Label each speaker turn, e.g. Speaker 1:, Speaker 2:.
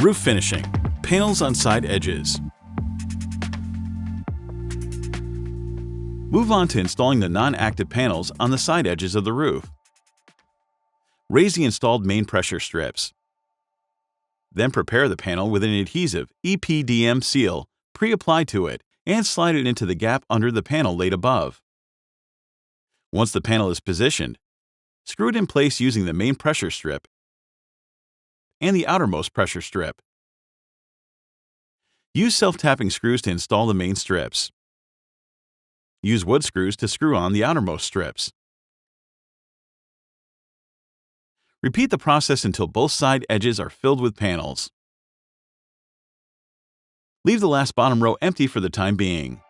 Speaker 1: Roof finishing. Panels on side edges. Move on to installing the non-active panels on the side edges of the roof. Raise the installed main pressure strips. Then prepare the panel with an adhesive EPDM seal pre-applied to it and slide it into the gap under the panel laid above. Once the panel is positioned, screw it in place using the main pressure strip and the outermost pressure strip. Use self-tapping screws to install the main strips. Use wood screws to screw on the outermost strips. Repeat the process until both side edges are filled with panels. Leave the last bottom row empty for the time being.